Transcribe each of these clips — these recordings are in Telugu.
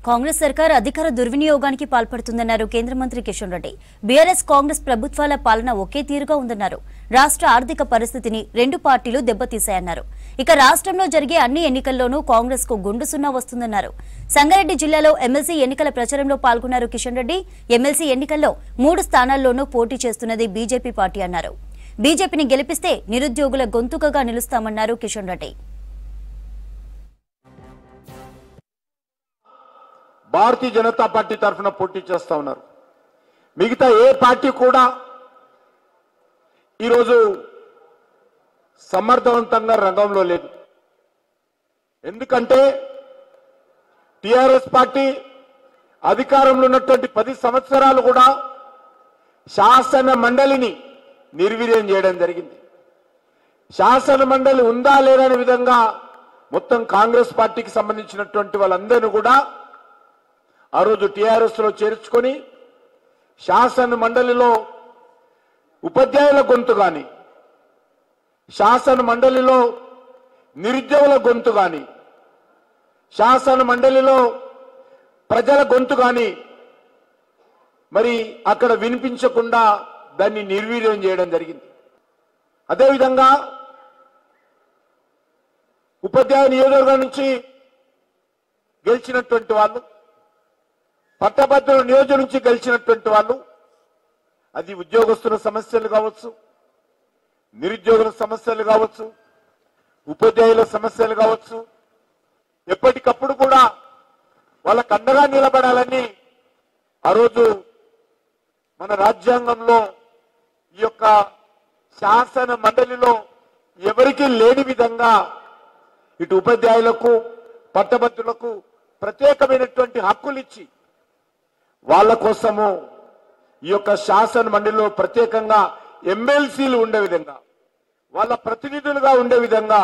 కాంగ్రెస్ సర్కార్ అధికార దుర్వినియోగానికి పాల్పడుతుందన్నారు కేంద్ర మంత్రి కిషన్ రెడ్డి. బీఆర్ఎస్ కాంగ్రెస్ ప్రభుత్వాల పాలన ఒకే తీరుగా ఉందన్నారు. రాష్ట్ర ఆర్థిక పరిస్థితిని రెండు పార్టీలు దెబ్బతీశాయన్నారు. ఇక రాష్ట్రంలో జరిగే అన్ని ఎన్నికల్లోనూ కాంగ్రెస్ కు గుండు సున్నా వస్తుందన్నారు. సంగారెడ్డి జిల్లాలో ఎమ్మెల్సీ ఎన్నికల ప్రచారంలో పాల్గొన్నారు కిషన్ రెడ్డి. ఎమ్మెల్సీ ఎన్నికల్లో 3 స్థానాల్లోనూ పోటీ చేస్తున్నది బీజేపీ పార్టీ అన్నారు. బీజేపీని గెలిపిస్తే నిరుద్యోగుల గొంతుకగా నిలుస్తామన్నారు కిషన్ రెడ్డి. భారతీయ జనతా పార్టీ తరఫున పోటీ చేస్తా ఉన్నారు. మిగతా ఏ పార్టీ కూడా ఈరోజు సమర్థవంతంగా రంగంలో లేదు. ఎందుకంటే టిఆర్ఎస్ పార్టీ అధికారంలో ఉన్నటువంటి 10 సంవత్సరాలు కూడా శాసన మండలిని నిర్వీర్యం చేయడం జరిగింది. శాసన మండలి ఉందా లేదనే విధంగా మొత్తం కాంగ్రెస్ పార్టీకి సంబంధించినటువంటి వాళ్ళందరూ కూడా ఆ రోజు టిఆర్ఎస్ లో చేర్చుకొని శాసన మండలిలో ఉపాధ్యాయుల గొంతు కానీ, శాసన మండలిలో నిరుద్యోగుల గొంతు కానీ, శాసన మండలిలో ప్రజల గొంతు కానీ మరి అక్కడ వినిపించకుండా దాన్ని నిర్వీర్యం చేయడం జరిగింది. అదేవిధంగా ఉపాధ్యాయ నియోజకవర్గం నుంచి గెలిచినటువంటి వాళ్ళు, పట్టభద్రుల నియోజకవర్గం నుంచి గెలిచినటువంటి వాళ్ళు, అది ఉద్యోగస్తుల సమస్యలు కావచ్చు, నిరుద్యోగుల సమస్యలు కావచ్చు, ఉపాధ్యాయుల సమస్యలు కావచ్చు, ఎప్పటికప్పుడు కూడా వాళ్ళకు అండగా నిలబడాలని ఆ రోజు మన రాజ్యాంగంలో ఈ యొక్క శాసన మండలిలో ఎవరికీ లేని విధంగా ఇటు ఉపాధ్యాయులకు పట్టభద్రులకు ప్రత్యేకమైనటువంటి హక్కులు ఇచ్చి వాళ్ళ కోసము ఈ యొక్క శాసన మండలిలో ప్రత్యేకంగా ఎమ్మెల్సీలు ఉండే విధంగా, వాళ్ళ ప్రతినిధులుగా ఉండే విధంగా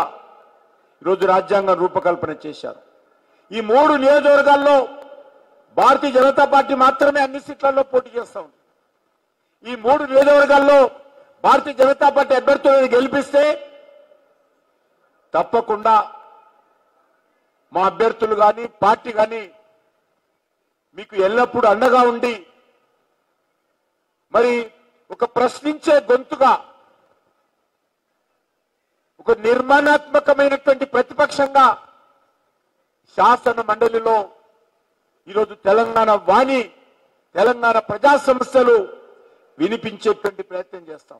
ఈరోజు రాజ్యాంగం రూపకల్పన చేశారు. ఈ 3 నియోజకవర్గాల్లో భారతీయ జనతా పార్టీ మాత్రమే అన్ని సీట్లలో పోటీ చేస్తా ఉంది. ఈ 3 నియోజకవర్గాల్లో భారతీయ జనతా పార్టీ అభ్యర్థులను గెలిపిస్తే తప్పకుండా మా అభ్యర్థులు కానీ పార్టీ కానీ మీకు ఎల్లప్పుడూ అండగా ఉండి మరి ఒక ప్రశ్నించే గొంతుగా, ఒక నిర్మాణాత్మకమైనటువంటి ప్రతిపక్షంగా శాసన మండలిలో ఈరోజు తెలంగాణ వాణి, తెలంగాణ ప్రజా సమస్యలు వినిపించేటువంటి ప్రయత్నం చేస్తాం.